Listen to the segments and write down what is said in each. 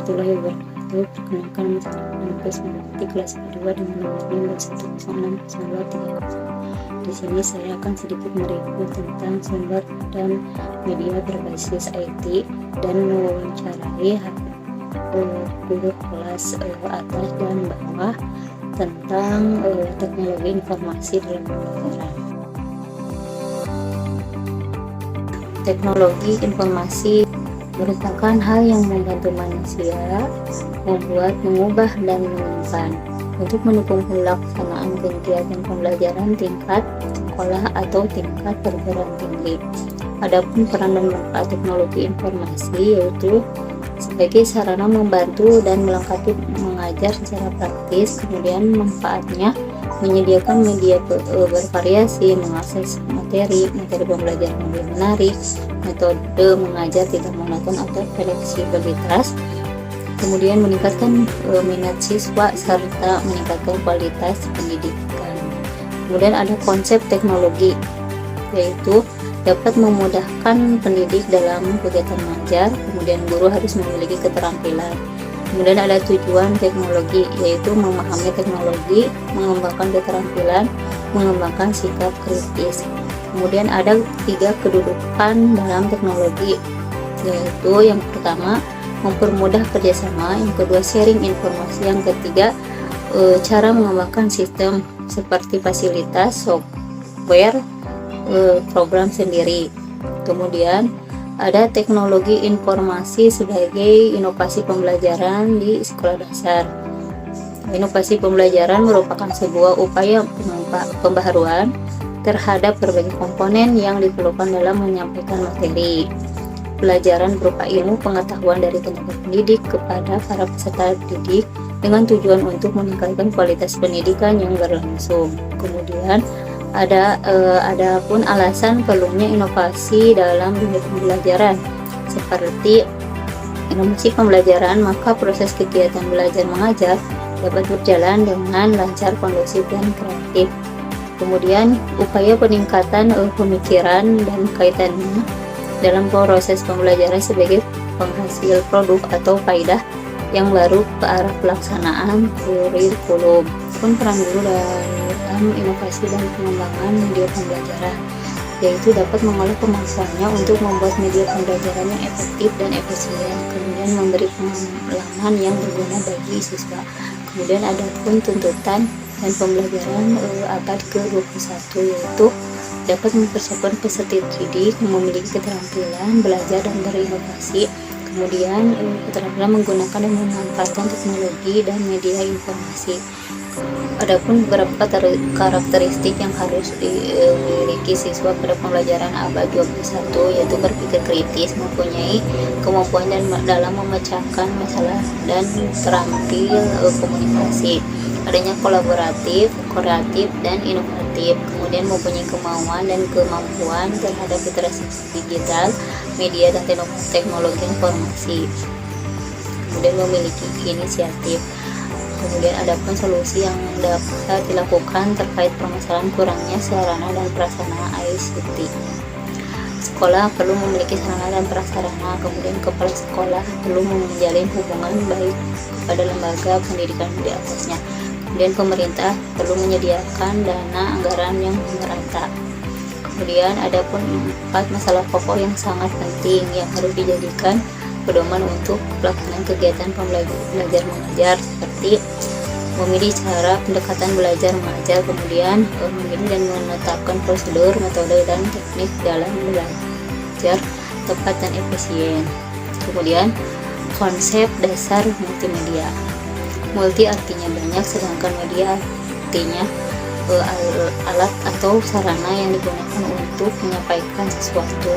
warahmatullahi wabarakatuh. Perkenalkan, nama saya mengikuti kelas kedua dengan nomor 1060230. Di sini saya akan sedikit mereview tentang sumber dan media berbasis IT dan mewawancarai guru kelas atas dan bawah tentang teknologi informasi dalam pembelajaran. Teknologi informasi merupakan hal yang membantu manusia mengubah dan menyimpan untuk mendukung pelaksanaan kegiatan pembelajaran tingkat sekolah atau tingkat perguruan tinggi. Adapun peran dan manfaat teknologi informasi yaitu sebagai sarana membantu dan melengkapi mengajar secara praktis. Kemudian manfaatnya menyediakan media bervariasi, mengakses materi pembelajaran yang lebih menarik, metode mengajar tidak monoton atau fleksibilitas, kemudian meningkatkan minat siswa serta meningkatkan kualitas pendidikan. Kemudian ada konsep teknologi, yaitu dapat memudahkan pendidik dalam kegiatan mengajar. Kemudian guru harus memiliki keterampilan. Kemudian ada tujuan teknologi, yaitu memahami teknologi, mengembangkan keterampilan, mengembangkan sikap kritis. Kemudian ada 3 kedudukan dalam teknologi, yaitu yang pertama mempermudah kerjasama, yang kedua sharing informasi, yang ketiga cara mengembangkan sistem seperti fasilitas, software, program sendiri. Kemudian ada teknologi informasi sebagai inovasi pembelajaran di sekolah dasar. Inovasi pembelajaran merupakan sebuah upaya pembaharuan terhadap berbagai komponen yang diperlukan dalam menyampaikan materi pelajaran berupa ilmu pengetahuan dari tenaga pendidik kepada para peserta didik dengan tujuan untuk meningkatkan kualitas pendidikan yang berlangsung. Kemudian ada pun alasan perlunya inovasi dalam dunia pembelajaran, seperti inovasi pembelajaran, maka proses kegiatan belajar mengajar dapat berjalan dengan lancar, kondusif, dan kreatif. Kemudian upaya peningkatan pemikiran dan kaitannya dalam proses pembelajaran sebagai penghasil produk atau faedah yang baru ke arah pelaksanaan kurikulum. Pun peran guru dalam inovasi dan pengembangan media pembelajaran, yaitu dapat mengolah kemampuannya untuk membuat media pembelajaran yang efektif dan efisien, kemudian memberi pengalaman yang berguna bagi siswa. Kemudian ada pun tuntutan dan pembelajaran abad ke-21, yaitu dapat mempersiapkan peserta didik memiliki keterampilan belajar dan berinovasi, kemudian keterampilan menggunakan dan memanfaatkan teknologi dan media informasi. Adapun beberapa karakteristik yang harus dimiliki siswa pada pembelajaran abad 21, yaitu berpikir kritis, mempunyai kemampuan dalam memecahkan masalah, dan terampil komunikasi, adanya kolaboratif, kreatif, dan inovatif, kemudian mempunyai kemauan dan kemampuan terhadap literasi digital, media, dan teknologi informasi, kemudian memiliki inisiatif. Kemudian ada pun solusi yang dapat dilakukan terkait permasalahan kurangnya sarana dan prasarana ICT. Sekolah perlu memiliki sarana dan prasarana, kemudian kepala sekolah perlu menjalin hubungan baik kepada lembaga pendidikan di atasnya. Kemudian pemerintah perlu menyediakan dana anggaran yang merata. Kemudian ada pun 4 masalah pokok yang sangat penting yang harus dijadikan pedoman untuk pelaksanaan kegiatan belajar mengajar, seperti memilih cara pendekatan belajar mengajar, kemudian memilih dan menetapkan prosedur, metode, dan teknik dalam belajar tepat dan efisien. Kemudian konsep dasar multimedia. Multi artinya banyak, sedangkan media artinya alat atau sarana yang digunakan untuk menyampaikan sesuatu.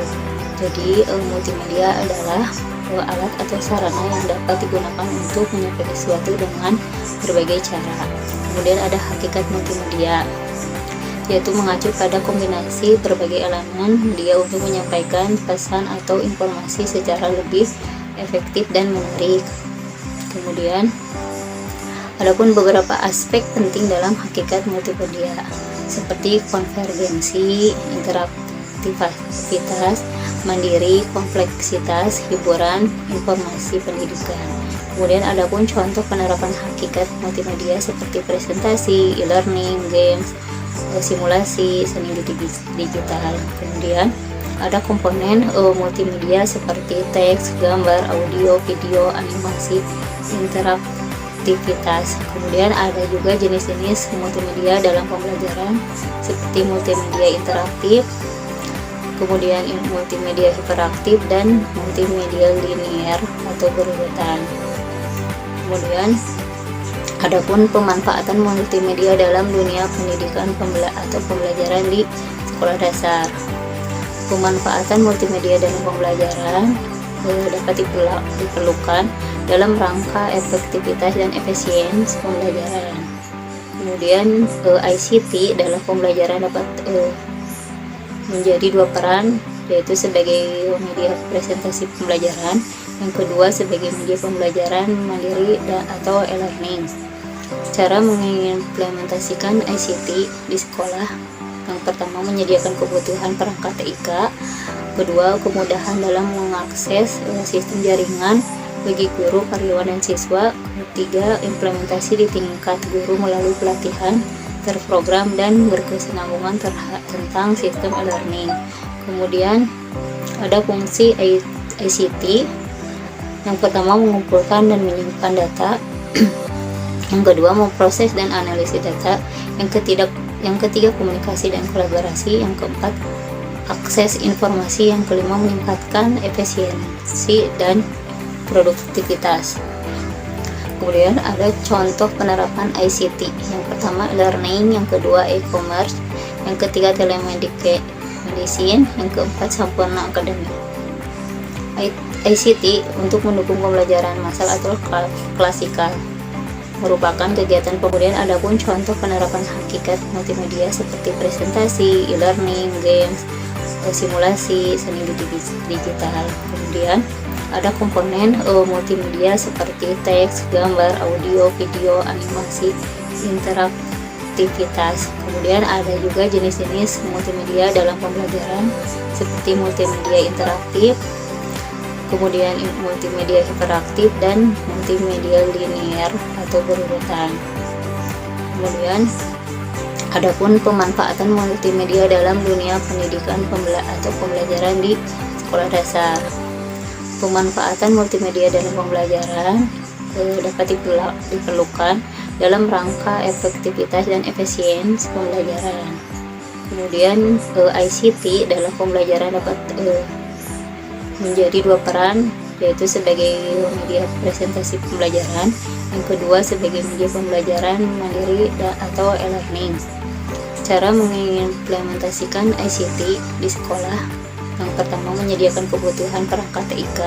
Jadi multimedia adalah alat atau sarana yang dapat digunakan untuk menyampaikan sesuatu dengan berbagai cara. Kemudian ada hakikat multimedia, yaitu mengacu pada kombinasi berbagai elemen media untuk menyampaikan pesan atau informasi secara lebih efektif dan menarik. Kemudian adapun beberapa aspek penting dalam hakikat multimedia, seperti konvergensi, interaktivitas, mandiri, kompleksitas, hiburan, informasi pendidikan. Kemudian adapun contoh penerapan hakikat multimedia seperti presentasi, e-learning, games, simulasi, seni digital. Kemudian ada komponen multimedia seperti teks, gambar, audio, video, animasi, interaktivitas. Kemudian ada juga jenis-jenis multimedia dalam pembelajaran seperti multimedia interaktif, kemudian multimedia hiperaktif, dan multimedia linear atau berurutan. Kemudian adapun pemanfaatan multimedia dalam dunia pendidikan atau pembelajaran di sekolah dasar. Pemanfaatan multimedia dalam pembelajaran dapat diperlukan dalam rangka efektivitas dan efisiensi pembelajaran. Kemudian ICT dalam pembelajaran dapat menjadi dua peran, yaitu sebagai media presentasi pembelajaran, yang kedua sebagai media pembelajaran mandiri atau e-learning. Cara mengimplementasikan ICT di sekolah: yang pertama, menyediakan kebutuhan perangkat TIK. Kedua, kemudahan dalam mengakses sistem jaringan bagi guru, karyawan, dan siswa. Ketiga, implementasi di tingkat guru melalui pelatihan terprogram dan berkesinambungan tentang sistem e-learning. Kemudian ada fungsi ICT. Yang pertama, mengumpulkan dan menyimpan data. Yang kedua, memproses dan analisis data. Yang ketiga, komunikasi dan kolaborasi. Yang keempat, akses informasi. Yang kelima, meningkatkan efisiensi dan produktivitas. Kemudian ada contoh penerapan ICT. Yang pertama, learning. Yang kedua, e-commerce. Yang ketiga, telemedicine. Yang keempat, sampurna akademik. ICT untuk mendukung pembelajaran massal atau klasikal merupakan kegiatan. Kemudian adapun contoh penerapan hakikat multimedia seperti presentasi, e-learning, games, simulasi, seni digital. Kemudian ada komponen multimedia seperti teks, gambar, audio, video, animasi, interaktivitas. Kemudian ada juga jenis-jenis multimedia dalam pembelajaran seperti multimedia interaktif, kemudian multimedia hiperaktif, dan multimedia linear atau berurutan. Kemudian adapun pemanfaatan multimedia dalam dunia pendidikan atau pembelajaran di sekolah dasar. Pemanfaatan multimedia dalam pembelajaran dapat diperlukan dalam rangka efektivitas dan efisiensi pembelajaran. Kemudian ICT dalam pembelajaran dapat menjadi dua peran, yaitu sebagai media presentasi pembelajaran, yang kedua sebagai media pembelajaran mandiri atau e-learning. Cara mengimplementasikan ICT di sekolah: yang pertama, menyediakan kebutuhan perangkat TIK.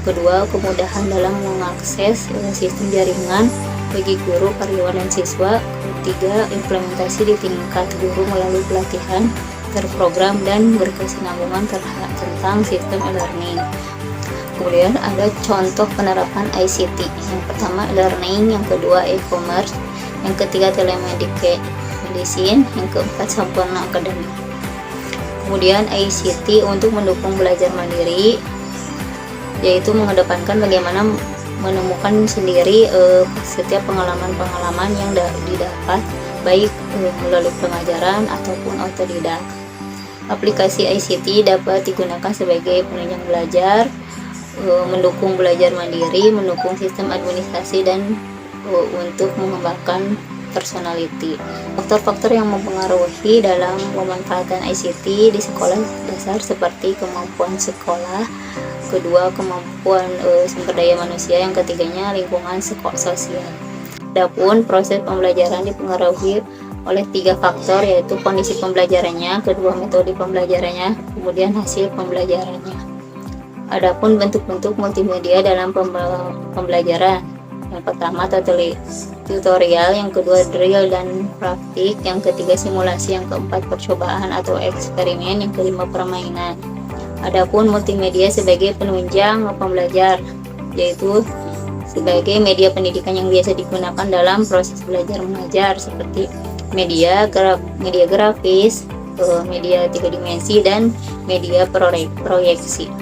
Kedua, kemudahan dalam mengakses sistem jaringan bagi guru, karyawan, dan siswa. Ketiga, implementasi di tingkat guru melalui pelatihan terprogram dan berkesinambungan tentang sistem e-learning. Kemudian ada contoh penerapan ICT. Yang pertama, e-learning. Yang kedua, e-commerce. Yang ketiga, telemedicine. Yang keempat, sampurna akademik. Kemudian ICT untuk mendukung belajar mandiri, yaitu mengedepankan bagaimana menemukan sendiri setiap pengalaman-pengalaman yang didapat, baik melalui pengajaran ataupun otodidak. Aplikasi ICT dapat digunakan sebagai penunjang belajar, mendukung belajar mandiri, mendukung sistem administrasi, dan untuk mengembangkan personality. Faktor-faktor yang mempengaruhi dalam pemanfaatan ICT di sekolah dasar seperti kemampuan sekolah, kedua kemampuan sumber daya manusia, yang ketiganya lingkungan sosial. Adapun proses pembelajaran dipengaruhi oleh tiga faktor, yaitu kondisi pembelajarannya, kedua metode pembelajarannya, kemudian hasil pembelajarannya. Adapun bentuk-bentuk multimedia dalam pembelajaran: yang pertama tutorial, yang kedua drill dan praktik, yang ketiga simulasi, yang keempat percobaan atau eksperimen, yang kelima permainan. Adapun multimedia sebagai penunjang pembelajar, yaitu sebagai media pendidikan yang biasa digunakan dalam proses belajar mengajar, seperti media grafis, media 3 dimensi, dan media proyeksi.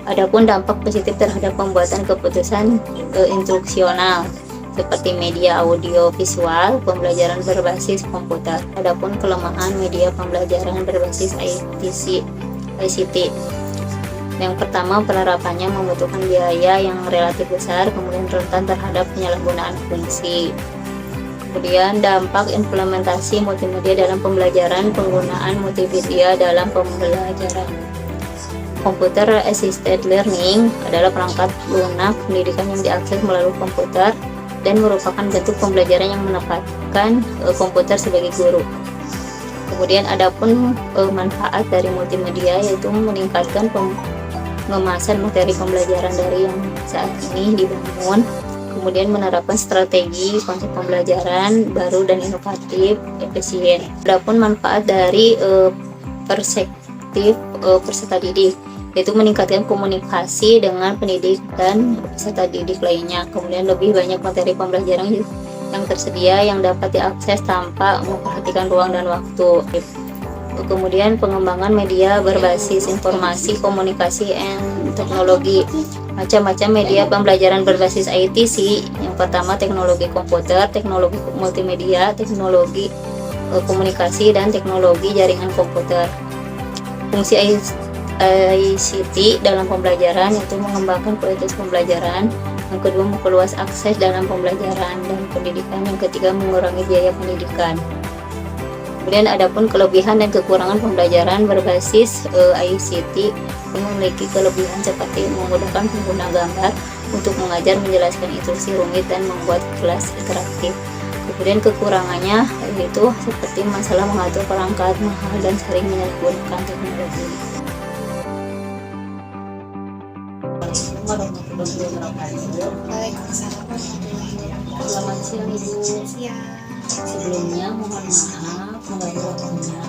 Adapun dampak positif terhadap pembuatan keputusan instruksional seperti media audio visual pembelajaran berbasis komputer. Adapun kelemahan media pembelajaran berbasis ICT. Yang pertama, penerapannya membutuhkan biaya yang relatif besar, kemudian rentan terhadap penyalahgunaan fungsi. Kemudian dampak implementasi multimedia dalam pembelajaran, penggunaan multimedia dalam pembelajaran. Computer Assisted Learning adalah perangkat lunak pendidikan yang diakses melalui komputer dan merupakan bentuk pembelajaran yang menempatkan komputer sebagai guru. Kemudian adapun manfaat dari multimedia yaitu meningkatkan pengemasan materi pembelajaran dari yang saat ini dibangun, kemudian menerapkan strategi konsep pembelajaran baru dan inovatif, efisien. Adapun manfaat dari perspektif peserta didik yaitu meningkatkan komunikasi dengan pendidik dan peserta didik lainnya. Kemudian lebih banyak materi pembelajaran yang tersedia yang dapat diakses tanpa memperhatikan ruang dan waktu. Kemudian pengembangan media berbasis informasi, komunikasi, dan teknologi. Macam-macam media pembelajaran berbasis ITC. Yang pertama teknologi komputer, teknologi multimedia, teknologi komunikasi, dan teknologi jaringan komputer. Fungsi ICT dalam pembelajaran yaitu mengembangkan kualitas pembelajaran. Yang kedua, memperluas akses dalam pembelajaran dan pendidikan. Yang ketiga, mengurangi biaya pendidikan. Kemudian adapun kelebihan dan kekurangan pembelajaran berbasis ICT memiliki kelebihan seperti memudahkan pengguna gambar untuk mengajar, menjelaskan instruksi rumit, dan membuat kelas interaktif. Kemudian kekurangannya yaitu seperti masalah mengatur perangkat mahal dan sering menyalahgunakan teknologi. Selamat siang Ibu. Sebelumnya mohon maaf mengganggu waktunya.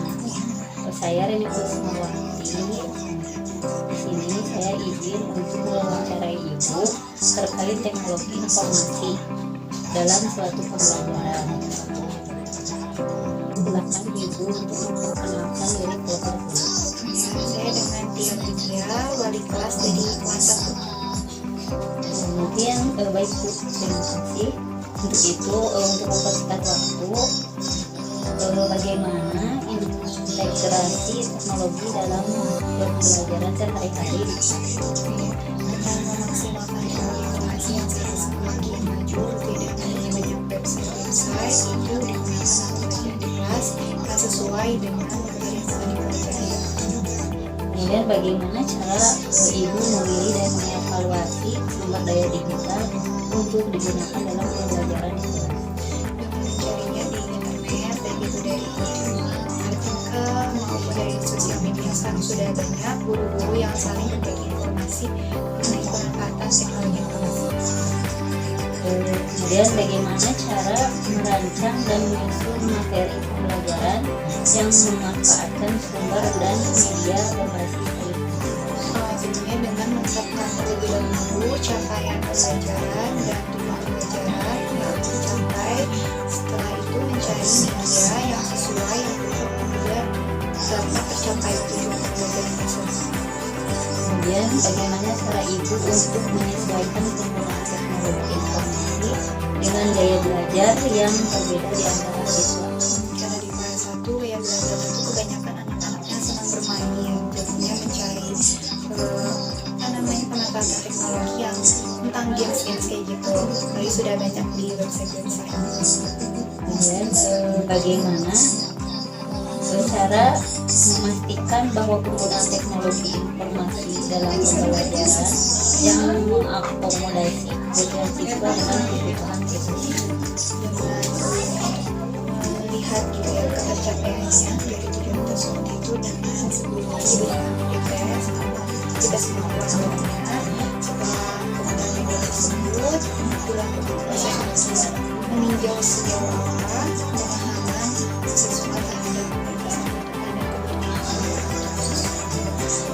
Saya Reni Kusmawati. Di sini saya izin untuk mewawancarai Ibu terkait teknologi informasi dalam suatu pembelajaran. Silakan Ibu untuk memperkenalkan diri kepada Saya dengan Tia Widya, wali kelas dari kelas 1. Kemudian baik Bu, terima kasih. Untuk itu untuk mempersingkat waktu, bagaimana integrasi teknologi dalam pembelajaran sehari-hari. Dengan memaksimalkan informasi yang semakin maju, tidak hanya banyak website itu digunakan untuk di kelas sesuai dengan materi yang sedang dipelajari. Kemudian bagaimana cara Ibu memilih dan mengevaluasi sumber daya digital untuk digunakan dalam pembelajaran di kelas? Dengan mencarinya di internet, baik itu dari artikel maupun dari sosial media yang sekarang sudah banyak guru-guru yang saling berbagi informasi mengenai pemanfaatan teknologi informasi. Kemudian bagaimana cara merancang dan menyusun materi pembelajaran yang memanfaatkan sumber dan media berbasis Tentunya dengan menetapkan terlebih dahulu capaian pembelajaran dan tujuan pembelajaran yang tercapai. Setelah itu mencari media yang sesuai yang cocok agar dapat tercapai tujuan pembelajaran tersebut. Kemudian bagaimana cara Ibu untuk menyesuaikan penggunaan teknologi informasi dengan gaya belajar yang berbeda di antara siswa? Karena di kelas 1 gaya belajar itu kebanyakan anak-anaknya senang bermain, jadinya mencari pemanfaatan teknologi yang tentang games kayak gitu. Lalu sudah banyak di website. Kemudian bagaimana cara memastikan bahwa penggunaan teknologi informasi dalam pembelajaran yang mengakomodasi kebutuhan siswa dengan kebutuhan siswa? Dengan melihat gitu ya ketercapaiannya dari tujuan tersebut itu dengan sebelumnya diberikan PPS kita semua keluarganya. Setelah kemudian media tersebut dilakukan proses meninjau sejauh apa pemahaman siswa terhadap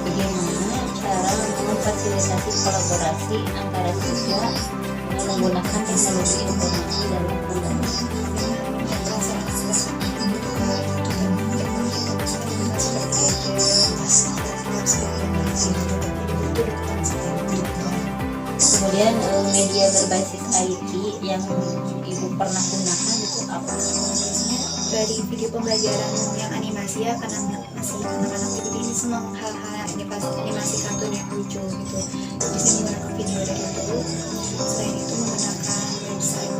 Bagaimana cara memfasilitasi kolaborasi antara siswa dengan menggunakan teknologi informasi dalam pembelajaran? apa? Dari video pembelajaran yang animasi ya, karena masih anak-anak itu ini semua hal-hal animasi kartun yang lucu gitu. Jadi saya menggunakan video dari YouTube. Selain itu menggunakan website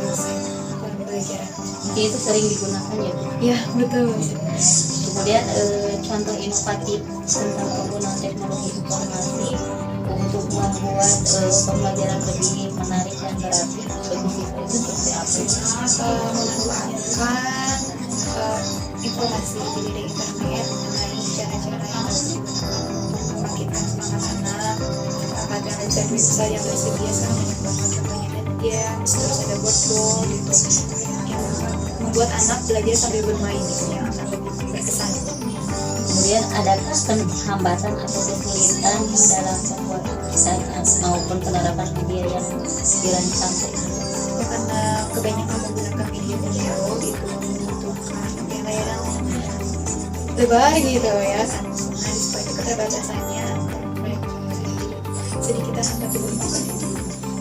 pembelajaran. Jadi itu sering digunakan ya Bu? Ya betul. Kemudian contoh inovatif tentang penggunaan teknologi informasi untuk membuat pembelajaran lebih menarik dan berarti bagi siswa itu seperti apa? Menemukan informasi dari internet mengenai cara-cara yang dapat digunakan untuk membangkitkan semangat anak. Ada website yang tersedia sekarang banyak banget, contohnya Games, terus ada Botball gitu yang membuat anak belajar sambil bermain gitu, yang akan lebih berkesan. Kemudian adakah hambatan atau kesulitan dalam pembuatan maupun penerapan media yang dirancang tersebut? Ya, karena kebanyakan menggunakan video itu membutuhkan layar lebar gitu ya kan, nah supaya itu keterbatasannya sedikit hambat dulu.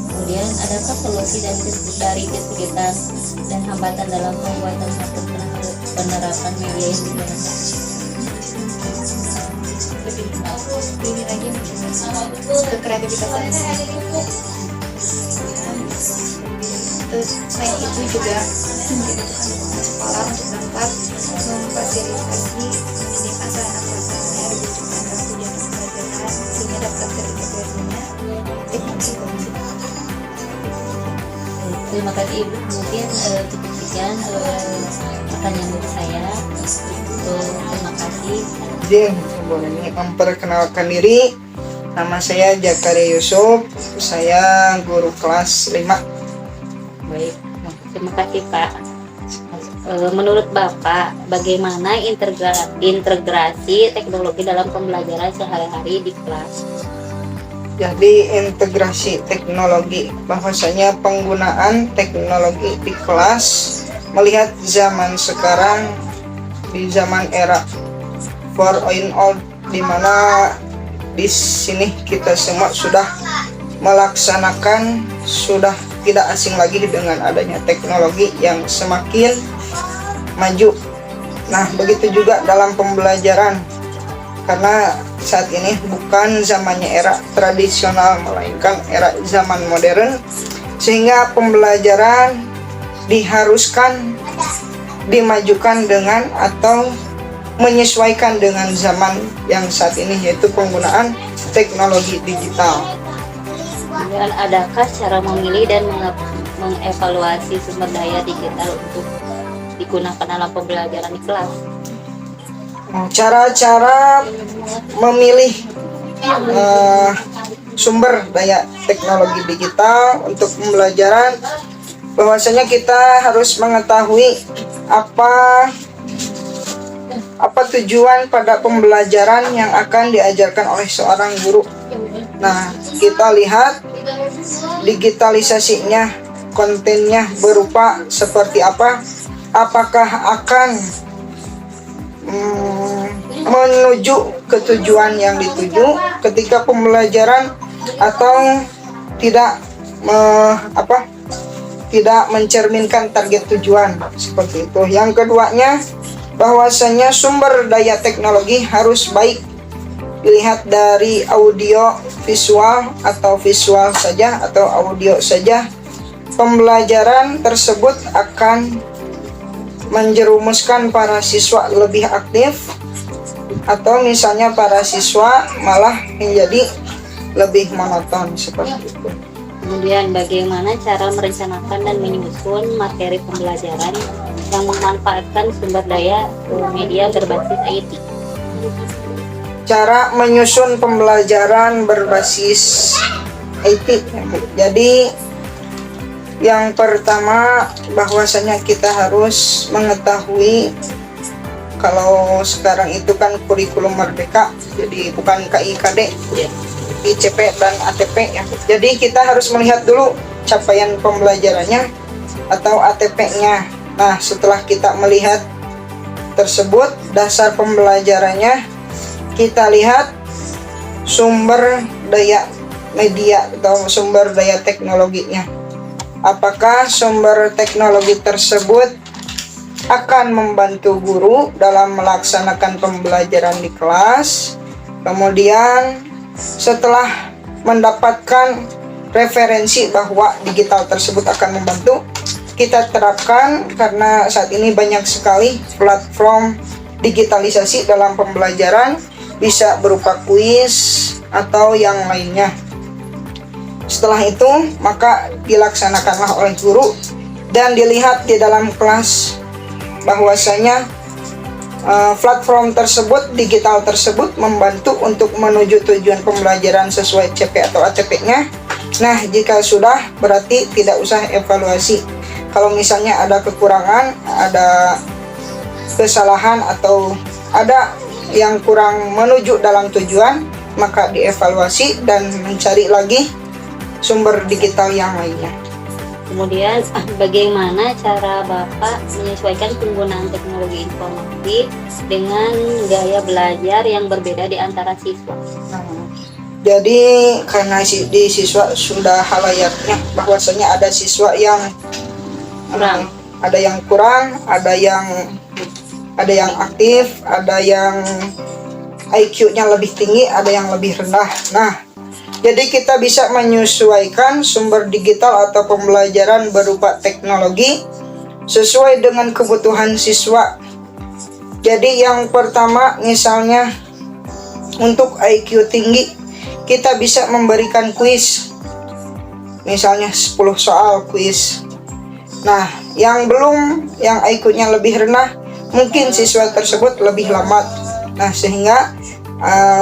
Kemudian adakah solusi dari kesulitan dan hambatan dalam pembuatan satu penerapan media yang digunakan? Ini lagi ke kreativitas selain itu juga dibutuhkan sekolah untuk dapat memfasilitasi pendidikan sarana prasarana dibutuhkan waktu dan pembelajaran sehingga dapat terintegrasinya teknologi komputer. Terima kasih Ibu. Mungkin cukup sekian pertanyaan dari saya. Terima kasih. Izin boleh memperkenalkan diri. Nama saya Jakaria Yusuf. Saya guru kelas 5. Baik, terima kasih Pak. Menurut Bapak, bagaimana integrasi teknologi dalam pembelajaran sehari-hari di kelas? Jadi integrasi teknologi, bahwasanya penggunaan teknologi di kelas melihat zaman sekarang, di zaman era 4.0, di mana di sini kita semua sudah melaksanakan, sudah tidak asing lagi dengan adanya teknologi yang semakin maju. Nah, begitu juga dalam pembelajaran, karena saat ini bukan zamannya era tradisional, melainkan era zaman modern, sehingga pembelajaran diharuskan dimajukan dengan atau menyesuaikan dengan zaman yang saat ini, yaitu penggunaan teknologi digital. Dan adakah cara memilih dan mengevaluasi sumber daya digital untuk digunakan dalam pembelajaran di kelas? Cara-cara memilih sumber daya teknologi digital untuk pembelajaran, bahwasanya kita harus mengetahui apa tujuan pada pembelajaran yang akan diajarkan oleh seorang guru. Nah, kita lihat digitalisasinya, kontennya berupa seperti apa, apakah akan menuju ke tujuan yang dituju ketika pembelajaran atau tidak tidak mencerminkan target tujuan, seperti itu. Yang keduanya, bahwasanya sumber daya teknologi harus baik, dilihat dari audio visual atau visual saja atau audio saja. Pembelajaran tersebut akan menjerumuskan para siswa lebih aktif, atau misalnya para siswa malah menjadi lebih monoton, seperti itu. Kemudian bagaimana cara merencanakan dan menyusun materi pembelajaran yang memanfaatkan sumber daya media berbasis IT? Cara menyusun pembelajaran berbasis IT. Jadi yang pertama, bahwasanya kita harus mengetahui, kalau sekarang itu kan kurikulum merdeka, jadi bukan KIKD, ICP dan ATP ya. Jadi kita harus melihat dulu capaian pembelajarannya atau ATP-nya. Nah, setelah kita melihat tersebut, dasar pembelajarannya, kita lihat sumber daya media atau sumber daya teknologinya. Apakah sumber teknologi tersebut akan membantu guru dalam melaksanakan pembelajaran di kelas. Kemudian setelah mendapatkan referensi bahwa digital tersebut akan membantu, kita terapkan karena saat ini banyak sekali platform digitalisasi dalam pembelajaran, bisa berupa kuis atau yang lainnya. Setelah itu maka dilaksanakanlah oleh guru dan dilihat di dalam kelas bahwasanya platform tersebut, digital tersebut membantu untuk menuju tujuan pembelajaran sesuai CP atau ATP-nya. Nah, jika sudah berarti tidak usah evaluasi. Kalau misalnya ada kekurangan, ada kesalahan atau ada yang kurang menuju dalam tujuan, maka dievaluasi dan mencari lagi sumber digital yang lainnya. Kemudian bagaimana cara Bapak menyesuaikan penggunaan teknologi informasi dengan gaya belajar yang berbeda di antara siswa? Jadi karena di siswa sudah halayaknya bahwasanya ada siswa yang Kurang. ada yang kurang, ada yang aktif, ada yang IQ-nya lebih tinggi, ada yang lebih rendah. Nah, jadi kita bisa menyesuaikan sumber digital atau pembelajaran berupa teknologi sesuai dengan kebutuhan siswa. Jadi yang pertama misalnya untuk IQ tinggi, kita bisa memberikan kuis. Misalnya 10 soal kuis. Nah, yang IQ-nya lebih rendah, mungkin siswa tersebut lebih lambat. Nah, sehingga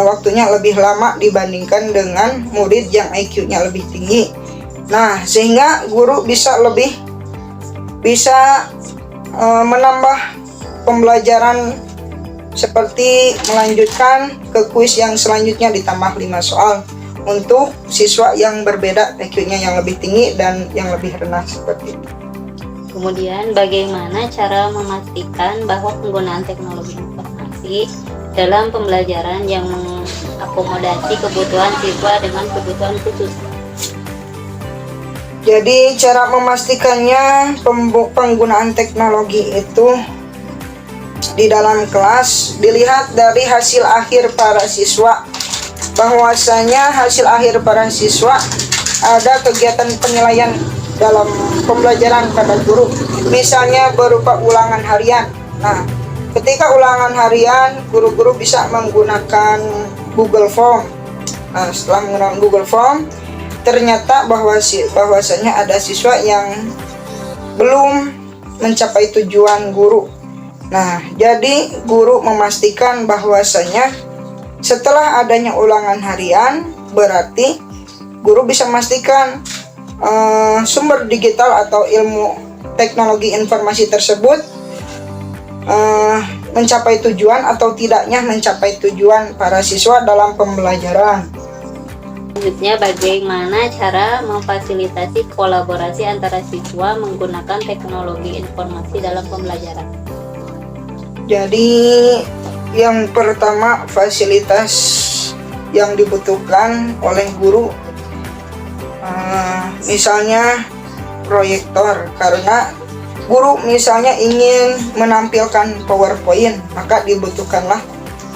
waktunya lebih lama dibandingkan dengan murid yang IQ-nya lebih tinggi. Nah, sehingga guru bisa menambah pembelajaran seperti melanjutkan ke kuis yang selanjutnya ditambah 5 soal untuk siswa yang berbeda IQ-nya yang lebih tinggi dan yang lebih rendah seperti itu. Kemudian bagaimana cara memastikan bahwa penggunaan teknologi informasi dalam pembelajaran yang mengakomodasi kebutuhan siswa dengan kebutuhan khusus? Jadi cara memastikannya penggunaan teknologi itu di dalam kelas dilihat dari hasil akhir para siswa, bahwasanya hasil akhir para siswa ada kegiatan penilaian dalam pembelajaran pada guru, misalnya berupa ulangan harian. Nah, ketika ulangan harian, guru-guru bisa menggunakan Google Form. Nah, setelah menggunakan Google Form, ternyata bahwasanya ada siswa yang belum mencapai tujuan guru. Nah, jadi guru memastikan bahwasanya setelah adanya ulangan harian, berarti guru bisa memastikan sumber digital atau ilmu teknologi informasi tersebut mencapai tujuan atau tidaknya mencapai tujuan para siswa dalam pembelajaran. Selanjutnya, bagaimana cara memfasilitasi kolaborasi antara siswa menggunakan teknologi informasi dalam pembelajaran? Jadi yang pertama, fasilitas yang dibutuhkan oleh guru, misalnya proyektor, karena guru misalnya ingin menampilkan PowerPoint, maka dibutuhkanlah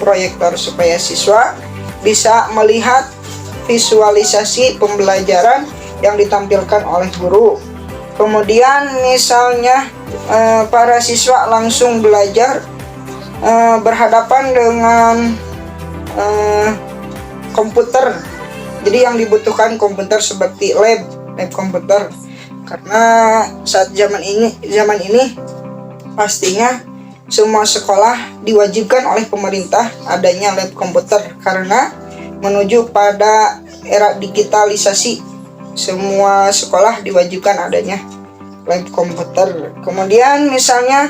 proyektor supaya siswa bisa melihat visualisasi pembelajaran yang ditampilkan oleh guru. Kemudian misalnya para siswa langsung belajar berhadapan dengan komputer, jadi yang dibutuhkan komputer seperti lab komputer, karena saat zaman ini pastinya semua sekolah diwajibkan oleh pemerintah adanya lab komputer, karena menuju pada era digitalisasi semua sekolah diwajibkan adanya lab komputer. Kemudian misalnya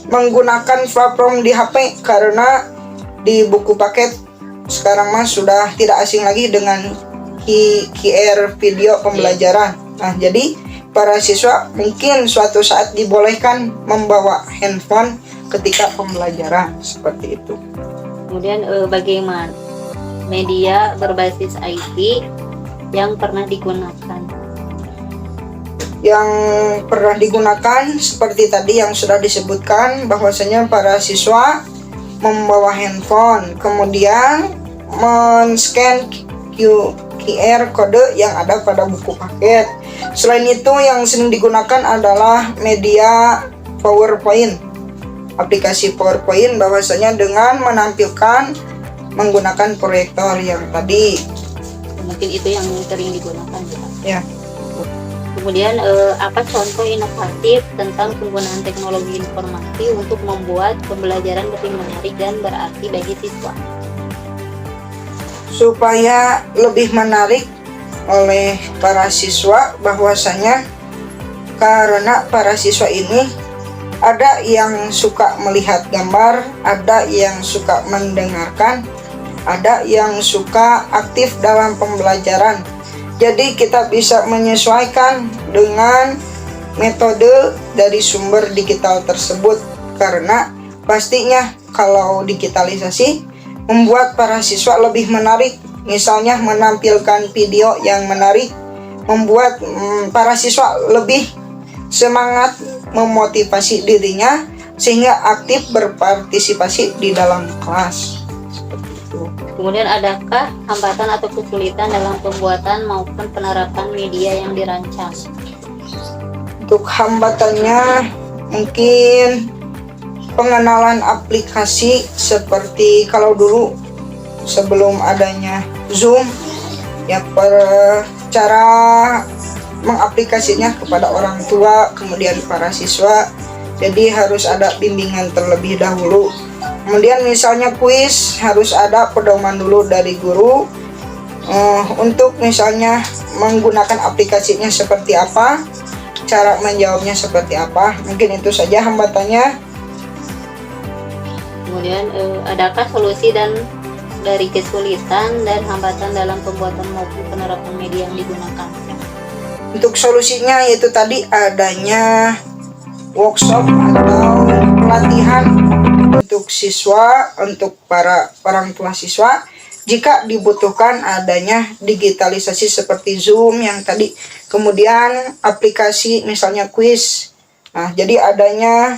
menggunakan platform di HP, karena di buku paket sekarang sudah tidak asing lagi dengan QR video pembelajaran. Nah, jadi para siswa mungkin suatu saat dibolehkan membawa handphone ketika pembelajaran seperti itu. Kemudian bagaimana media berbasis IT yang pernah digunakan? yang pernah digunakan seperti tadi yang sudah disebutkan, bahwasanya para siswa membawa handphone, kemudian men-scan QR kode yang ada pada buku paket. Selain itu, yang sering digunakan adalah media PowerPoint. Aplikasi PowerPoint bahwasanya dengan menampilkan menggunakan proyektor yang tadi. Mungkin itu yang sering digunakan Ya. Kemudian apa contoh inovatif tentang penggunaan teknologi informasi untuk membuat pembelajaran lebih menarik dan berarti bagi siswa? Supaya lebih menarik oleh para siswa, bahwasanya karena para siswa ini ada yang suka melihat gambar, ada yang suka mendengarkan, ada yang suka aktif dalam pembelajaran. Jadi kita bisa menyesuaikan dengan metode dari sumber digital tersebut, karena pastinya kalau digitalisasi membuat para siswa lebih menarik. Misalnya menampilkan video yang menarik, membuat para siswa lebih semangat, memotivasi dirinya sehingga aktif berpartisipasi di dalam kelas. Kemudian adakah hambatan atau kesulitan dalam pembuatan maupun penerapan media yang dirancang? Untuk hambatannya mungkin pengenalan aplikasi, seperti kalau dulu sebelum adanya Zoom ya, cara mengaplikasinya kepada orang tua kemudian para siswa, jadi harus ada bimbingan terlebih dahulu. Kemudian misalnya kuis, harus ada pedoman dulu dari guru untuk misalnya menggunakan aplikasinya seperti apa, cara menjawabnya seperti apa. Mungkin itu saja hambatannya. Kemudian adakah solusi dari kesulitan dan hambatan dalam pembuatan maupun penerapan media yang digunakan? Untuk solusinya yaitu tadi adanya workshop atau pelatihan untuk siswa, untuk para orang tua siswa, jika dibutuhkan adanya digitalisasi seperti Zoom yang tadi, kemudian aplikasi misalnya kuis. Nah, jadi adanya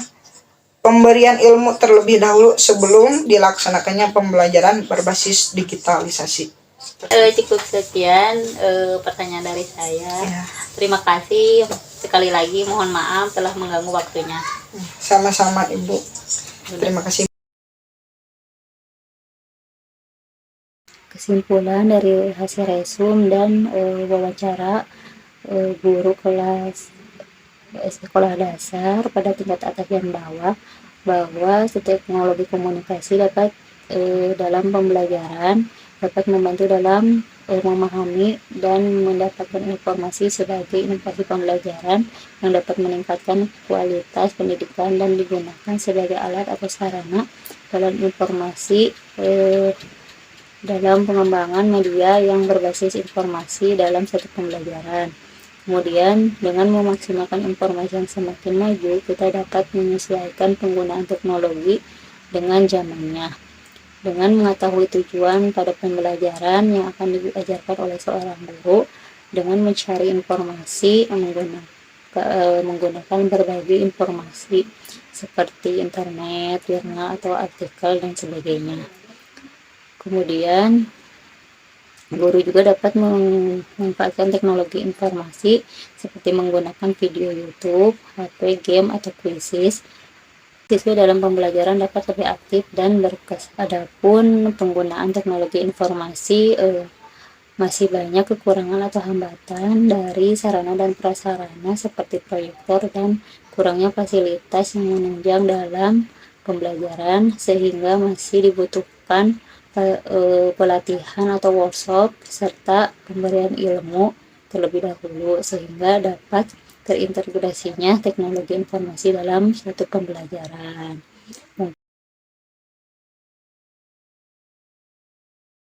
pemberian ilmu terlebih dahulu sebelum dilaksanakannya pembelajaran berbasis digitalisasi. Cukup sekian pertanyaan dari saya. Ya. Terima kasih sekali lagi, mohon maaf telah mengganggu waktunya. Sama-sama Ibu. Terima kasih. Kesimpulan dari hasil resum dan wawancara guru kelas sekolah dasar pada tingkat atas dan bawah, bahwa teknologi komunikasi dapat dalam pembelajaran dapat membantu dalam memahami dan mendapatkan informasi sebagai inovasi pembelajaran yang dapat meningkatkan kualitas pendidikan dan digunakan sebagai alat atau sarana dalam informasi dalam pengembangan media yang berbasis informasi dalam satu pembelajaran. Kemudian dengan memaksimalkan informasi yang semakin maju, kita dapat menyesuaikan penggunaan teknologi dengan zamannya. Dengan mengetahui tujuan pada pembelajaran yang akan diajarkan oleh seorang guru, dengan mencari informasi menggunakan berbagai informasi seperti internet, jurnal atau artikel dan sebagainya. Kemudian guru juga dapat memanfaatkan teknologi informasi seperti menggunakan video YouTube, HP, game, atau quizzes. Siswa dalam pembelajaran dapat lebih aktif dan berkes. Adapun penggunaan teknologi informasi masih banyak kekurangan atau hambatan dari sarana dan prasarana seperti proyektor dan kurangnya fasilitas yang menunjang dalam pembelajaran, sehingga masih dibutuhkan pelatihan atau workshop serta pemberian ilmu terlebih dahulu sehingga dapat terintegrasinya teknologi informasi dalam suatu pembelajaran.